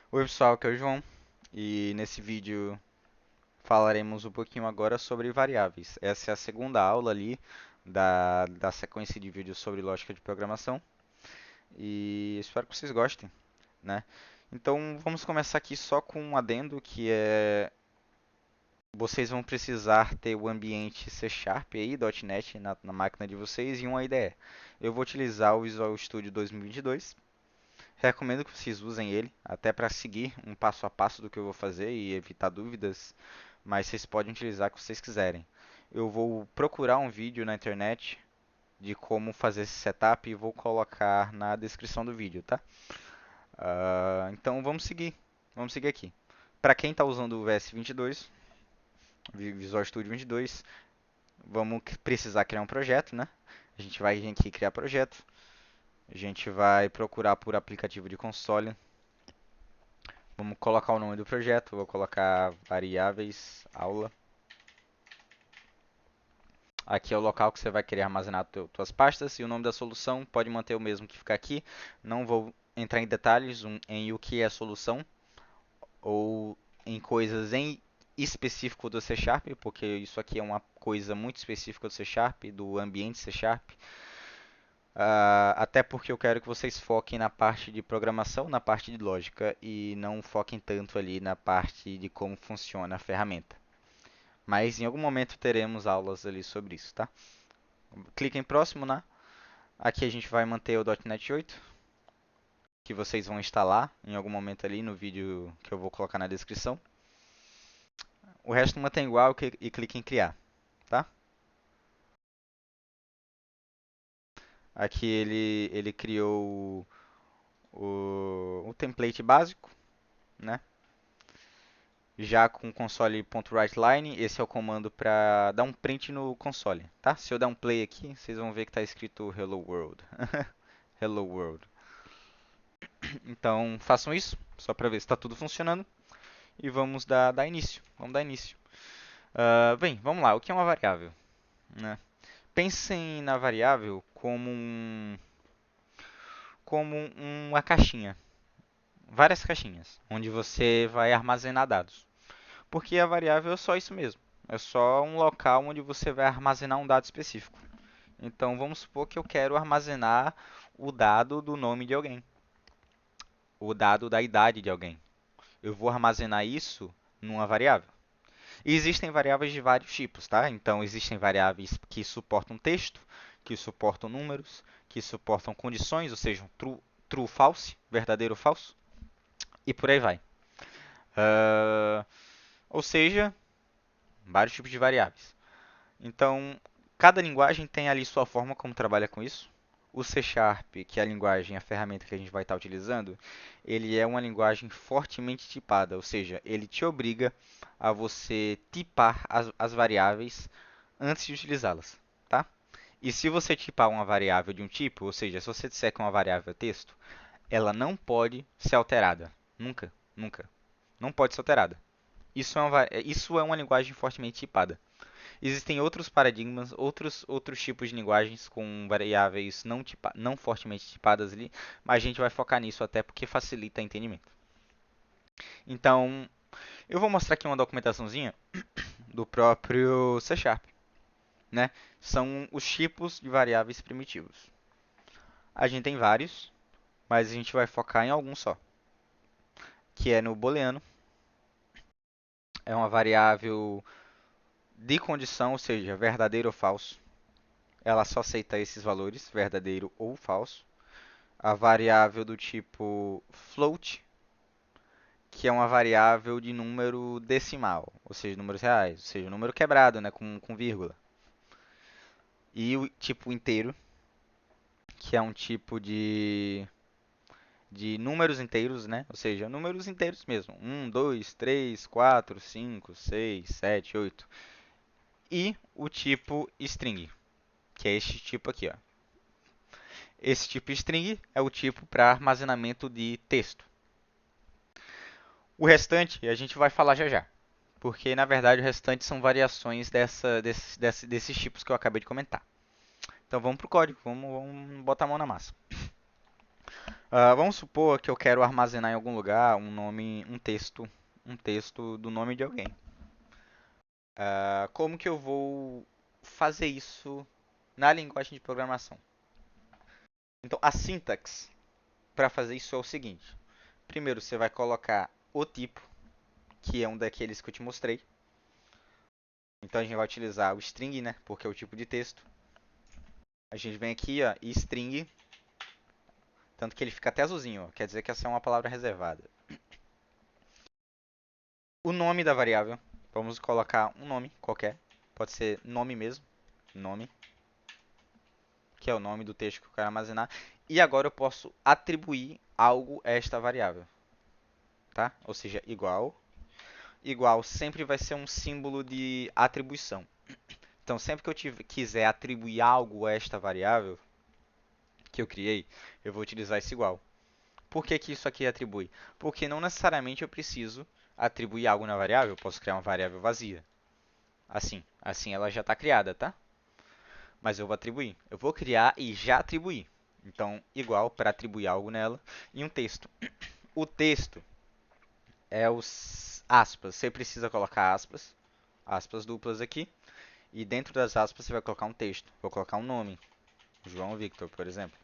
Oi pessoal, aqui é o João e nesse vídeo falaremos um pouquinho agora sobre variáveis. Essa é a segunda aula ali da sequência de vídeos sobre lógica de programação e espero que vocês gostem, né? Então vamos começar aqui só com um adendo que é vocês vão precisar ter o ambiente C Sharp aí, .NET na máquina de vocês e um IDE. Eu vou utilizar o Visual Studio 2022. Recomendo que vocês usem ele, até para seguir um passo a passo do que eu vou fazer e evitar dúvidas, mas vocês podem utilizar o que vocês quiserem. Eu vou procurar um vídeo na internet de como fazer esse setup e vou colocar na descrição do vídeo, tá? Então vamos seguir aqui. Para quem está usando o VS22, Visual Studio 22, vamos precisar criar um projeto, né? A gente vai aqui criar projeto. A gente vai procurar por aplicativo de console. Vamos colocar o nome do projeto. Vou colocar variáveis aula. Aqui é o local que você vai querer armazenar suas pastas e o nome da solução pode manter o mesmo que fica aqui. Não vou entrar em detalhes em o que é a solução ou em coisas em específico do C Sharp, porque isso aqui é uma coisa muito específica do C Sharp, do ambiente C Sharp. Até porque eu quero que vocês foquem na parte de programação, na parte de lógica e não foquem tanto ali na parte de como funciona a ferramenta. Mas em algum momento teremos aulas ali sobre isso, tá? Clique em próximo, né? Aqui a gente vai manter o .NET 8, que vocês vão instalar em algum momento ali no vídeo que eu vou colocar na descrição. O resto mantém igual e clique em criar, tá? Aqui ele criou o template básico, né? Já com console.writeLine, esse é o comando para dar um print no console, tá? Se eu dar um play aqui, vocês vão ver que está escrito Hello World. Hello World. Então, façam isso, só para ver se está tudo funcionando. E vamos dar início. Vamos dar início. Bem, vamos lá. O que é uma variável? Né? Pensem na variável como uma caixinha. Várias caixinhas, onde você vai armazenar dados. Porque a variável é só isso mesmo. É só um local onde você vai armazenar um dado específico. Então vamos supor que eu quero armazenar o dado do nome de alguém, o dado da idade de alguém. Eu vou armazenar isso numa variável. E existem variáveis de vários tipos, tá? Então existem variáveis que suportam texto, que suportam números, que suportam condições, ou seja, true, false, verdadeiro ou falso, e por aí vai. Uh, ou seja, vários tipos de variáveis. Então, cada linguagem tem ali sua forma como trabalha com isso. O C Sharp, que é a linguagem, a ferramenta que a gente vai estar utilizando, ele é uma linguagem fortemente tipada, ou seja, ele te obriga a você tipar as variáveis antes de utilizá-las, tá? E se você tipar uma variável de um tipo, ou seja, se você disser que uma variável é texto, ela não pode ser alterada. Nunca, nunca. Não pode ser alterada. Isso é uma linguagem fortemente tipada. Existem outros paradigmas, outros tipos de linguagens com variáveis não fortemente tipadas ali, mas a gente vai focar nisso até porque facilita o entendimento. Então, eu vou mostrar aqui uma documentaçãozinha do próprio C Sharp, né? São os tipos de variáveis primitivos. A gente tem vários, mas a gente vai focar em algum só, que é no booleano. É uma variável de condição, ou seja, verdadeiro ou falso. Ela só aceita esses valores, verdadeiro ou falso. A variável do tipo float, que é uma variável de número decimal, ou seja, números reais, ou seja, número quebrado, né, com vírgula. E o tipo inteiro, que é um tipo de números inteiros, né? Ou seja, números inteiros mesmo. 1, 2, 3, 4, 5, 6, 7, 8. E o tipo string, que é este tipo aqui, ó. Esse tipo string é o tipo para armazenamento de texto. O restante a gente vai falar já já, porque na verdade o restante são variações desses tipos que eu acabei de comentar. Então vamos para o código, vamos botar a mão na massa. Vamos supor que eu quero armazenar em algum lugar um nome, um texto do nome de alguém. Como que eu vou fazer isso na linguagem de programação? Então, a sintaxe para fazer isso é o seguinte: primeiro você vai colocar o tipo, que é um daqueles que eu te mostrei. Então a gente vai utilizar o string, né? Porque é o tipo de texto. A gente vem aqui, ó, e string, tanto que ele fica até azulzinho, ó, quer dizer que essa é uma palavra reservada. O nome da variável, vamos colocar um nome qualquer, pode ser nome mesmo, nome, que é o nome do texto que eu quero armazenar. E agora eu posso atribuir algo a esta variável, tá? Ou seja, igual. Igual sempre vai ser um símbolo de atribuição. Então, sempre que eu quiser atribuir algo a esta variável que eu criei, eu vou utilizar esse igual. Por que que isso aqui atribui? Porque não necessariamente eu preciso atribuir algo na variável, eu posso criar uma variável vazia. Assim ela já está criada, tá? Mas eu vou atribuir. Eu vou criar e já atribuir. Então, igual para atribuir algo nela e um texto. O texto é os aspas. Você precisa colocar aspas, aspas duplas aqui. E dentro das aspas você vai colocar um texto. Vou colocar um nome. João Victor, por exemplo.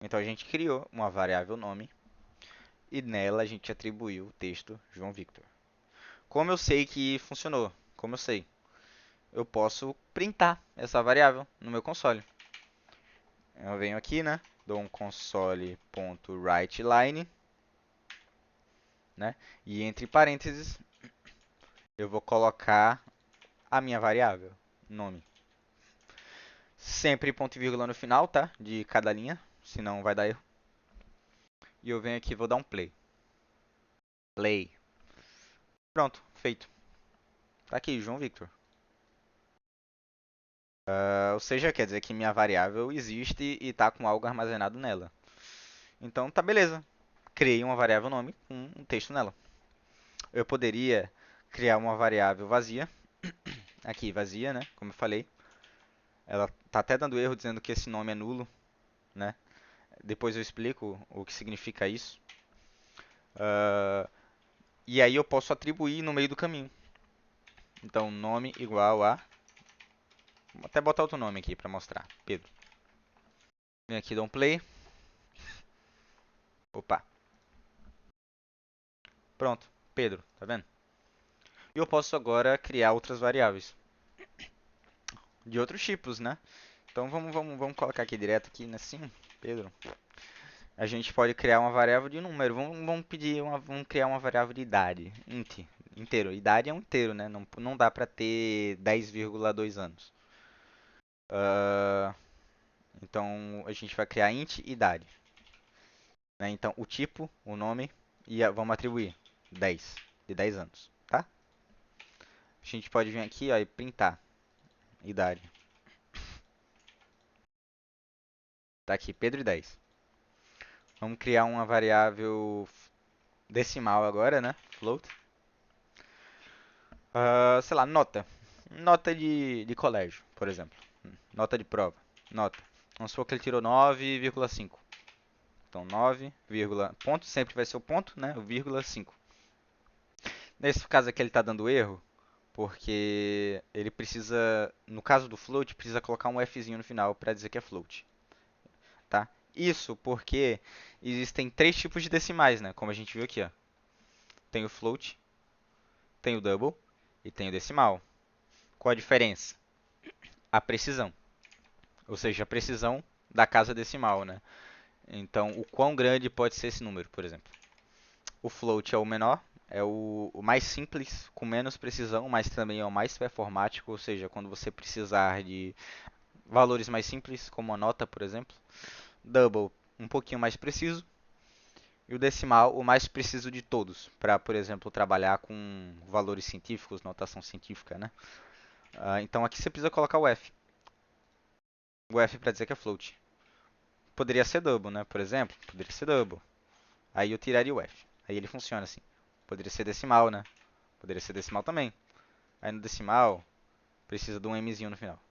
Então a gente criou uma variável nome e nela a gente atribuiu o texto João Victor. Como eu sei que funcionou? Como eu sei? Eu posso printar essa variável no meu console. Eu venho aqui, né? Dou um console.writeLine, né? E entre parênteses eu vou colocar a minha variável, nome. Sempre ponto e vírgula no final, tá? De cada linha, senão vai dar erro. E eu venho aqui e vou dar um play. Play. Pronto, feito. Tá aqui, João Victor. Ou seja, quer dizer que minha variável existe e está com algo armazenado nela. Então tá beleza. Criei uma variável nome com um texto nela. Eu poderia criar uma variável vazia. Aqui, vazia, né? Como eu falei. Ela tá até dando erro dizendo que esse nome é nulo, né? Depois eu explico o que significa isso. Uh, e aí eu posso atribuir no meio do caminho. Então, nome igual a... Vou até botar outro nome aqui para mostrar. Pedro. Vem aqui, dá um play. Opa. Pronto. Pedro, tá vendo? E eu posso agora criar outras variáveis. De outros tipos, né? Então vamos colocar aqui direto aqui, assim, Pedro. A gente pode criar uma variável de número. Vamos criar uma variável de idade, int, inteiro. Idade é um inteiro, né? Não dá para ter 10,2 anos. Então a gente vai criar int idade, né? Então o tipo, o nome e vamos atribuir 10, de 10 anos, tá? A gente pode vir aqui, ó, e printar idade. Tá aqui, Pedro e 10. Vamos criar uma variável decimal agora, né? Float. Sei lá, nota. Nota de colégio, por exemplo. Nota de prova. Nota. Vamos supor que ele tirou 9,5. Então 9, ponto sempre vai ser o ponto, né? O vírgula 5. Nesse caso aqui ele está dando erro, porque ele precisa, no caso do float, precisa colocar um Fzinho no final para dizer que é float, tá? Isso porque existem três tipos de decimais, né? Como a gente viu aqui, ó. Tem o float, tem o double e tem o decimal. Qual a diferença? A precisão, ou seja, a precisão da casa decimal, né? Então, o quão grande pode ser esse número, por exemplo. O float é o menor, é o mais simples, com menos precisão, mas também é o mais performático, ou seja, quando você precisar de valores mais simples, como a nota, por exemplo. Double, um pouquinho mais preciso. E o decimal, o mais preciso de todos, para, por exemplo, trabalhar com valores científicos, notação científica, né? Então aqui você precisa colocar o F. O F para dizer que é float. Poderia ser double, né? Por exemplo, poderia ser double. Aí eu tiraria o F. Aí ele funciona assim. Poderia ser decimal, né? Poderia ser decimal também. Aí no decimal, precisa de um Mzinho no final.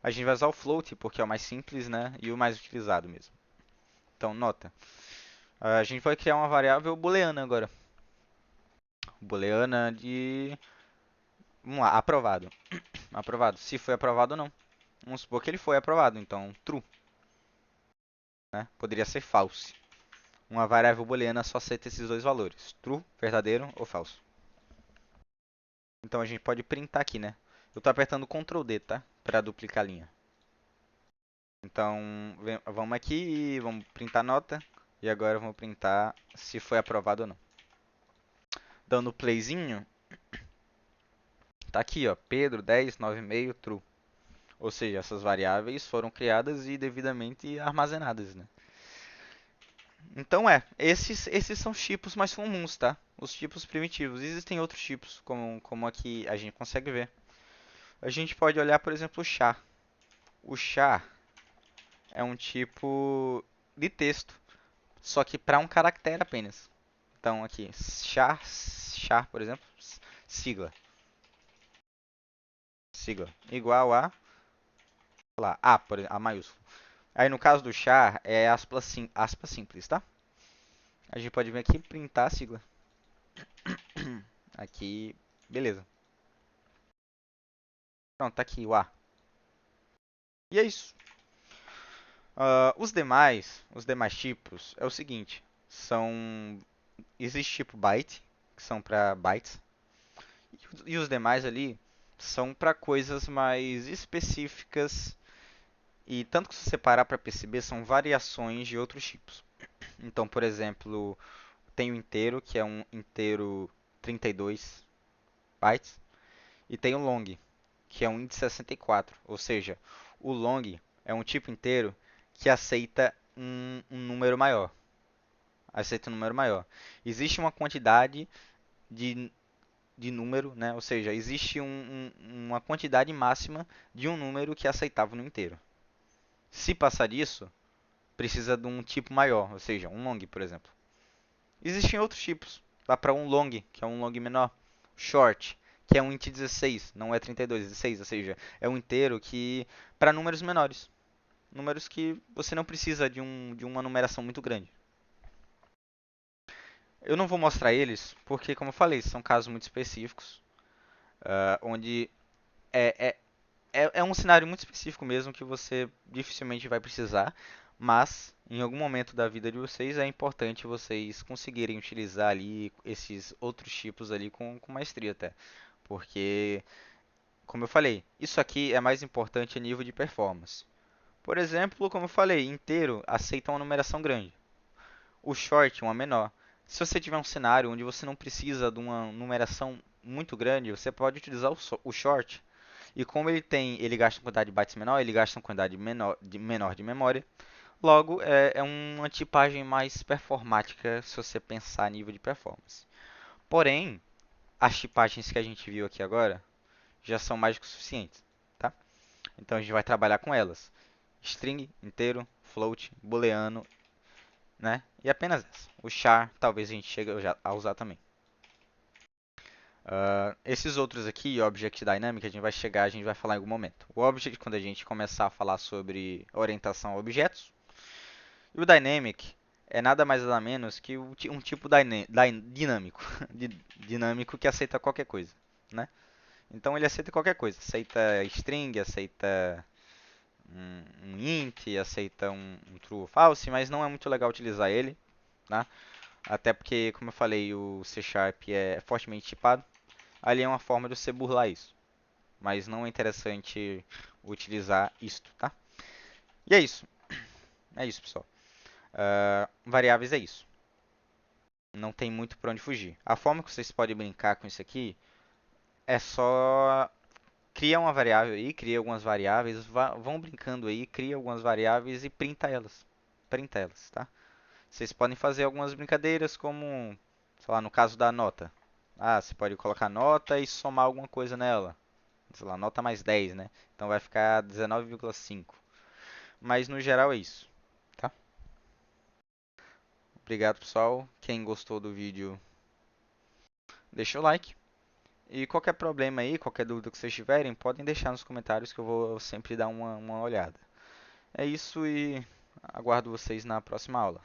A gente vai usar o float porque é o mais simples, né? E o mais utilizado mesmo. Então, nota. A gente vai criar uma variável booleana agora. Booleana de... Vamos lá, aprovado. Aprovado. Se foi aprovado ou não. Vamos supor que ele foi aprovado, então true, né? Poderia ser false. Uma variável booleana só aceita esses dois valores. True, verdadeiro ou falso. Então a gente pode printar aqui, né? Eu estou apertando Ctrl D, tá? Para duplicar a linha. Então, vamos aqui e vamos printar nota. E agora vamos printar se foi aprovado ou não. Dando playzinho, tá aqui, ó, Pedro 10, 9,5, true. Ou seja, essas variáveis foram criadas e devidamente armazenadas, né? Então esses são os tipos mais comuns, tá? Os tipos primitivos. Existem outros tipos, como aqui a gente consegue ver. A gente pode olhar, por exemplo, o char. O char é um tipo de texto, só que para um caractere apenas. Então aqui, char, por exemplo, sigla. Sigla igual a, sei lá, A, por exemplo, A maiúsculo. Aí no caso do char é aspas simples, tá? A gente pode vir aqui e printar a sigla. Aqui, beleza. Pronto, tá aqui o A. E é isso. Os demais tipos é o seguinte, existe tipo byte, que são para bytes, e os demais ali são para coisas mais específicas e tanto que se você parar para perceber são variações de outros tipos. Então, por exemplo, tem o inteiro, que é um inteiro 32 bytes, e tem o long, que é um de 64, ou seja, o long é um tipo inteiro que aceita um número maior. Aceita um número maior. Existe uma quantidade de, de número, né? Ou seja, existe uma quantidade máxima de um número que é aceitável no inteiro. Se passar disso, precisa de um tipo maior, ou seja, um long, por exemplo. Existem outros tipos. Dá para um long, que é um long menor. Short, que é um int 16, não é 32, é 16, ou seja, é um inteiro que para números menores. Números que você não precisa de uma numeração muito grande. Eu não vou mostrar eles, porque, como eu falei, são casos muito específicos, onde é, é um cenário muito específico mesmo que você dificilmente vai precisar, mas em algum momento da vida de vocês é importante vocês conseguirem utilizar ali esses outros tipos ali com maestria até. Porque, como eu falei, isso aqui é mais importante a nível de performance. Por exemplo, como eu falei, inteiro aceita uma numeração grande. O short, uma menor. Se você tiver um cenário onde você não precisa de uma numeração muito grande, você pode utilizar o short. E como ele gasta uma quantidade de bytes menor, ele gasta uma quantidade menor de memória. Logo, é uma tipagem mais performática se você pensar a nível de performance. Porém, as tipagens que a gente viu aqui agora já são mais do que suficientes, tá? Então a gente vai trabalhar com elas. String, inteiro, float, booleano, né? E apenas essa. O char, talvez a gente chegue a usar também. Esses outros aqui, Object Dynamic, a gente vai falar em algum momento. O Object, quando a gente começar a falar sobre orientação a objetos. E o Dynamic é nada mais nada menos que um tipo dinâmico, dinâmico que aceita qualquer coisa, né? Então ele aceita qualquer coisa, aceita string, aceita um int, aceita um true ou false, mas não é muito legal utilizar ele, tá? Até porque, como eu falei, o C Sharp é fortemente tipado. Ali é uma forma de você burlar isso. Mas não é interessante utilizar isto, tá? E é isso. É isso, pessoal. Variáveis é isso. Não tem muito para onde fugir. A forma que vocês podem brincar com isso aqui é só cria uma variável aí, cria algumas variáveis, vão brincando aí, cria algumas variáveis e printa elas. Printa elas, tá? Vocês podem fazer algumas brincadeiras como, sei lá, no caso da nota. Ah, você pode colocar nota e somar alguma coisa nela. Sei lá, nota mais 10, né? Então vai ficar 19,5. Mas no geral é isso, tá? Obrigado, pessoal. Quem gostou do vídeo, deixa o like. E qualquer problema aí, qualquer dúvida que vocês tiverem, podem deixar nos comentários que eu vou sempre dar uma olhada. É isso e aguardo vocês na próxima aula.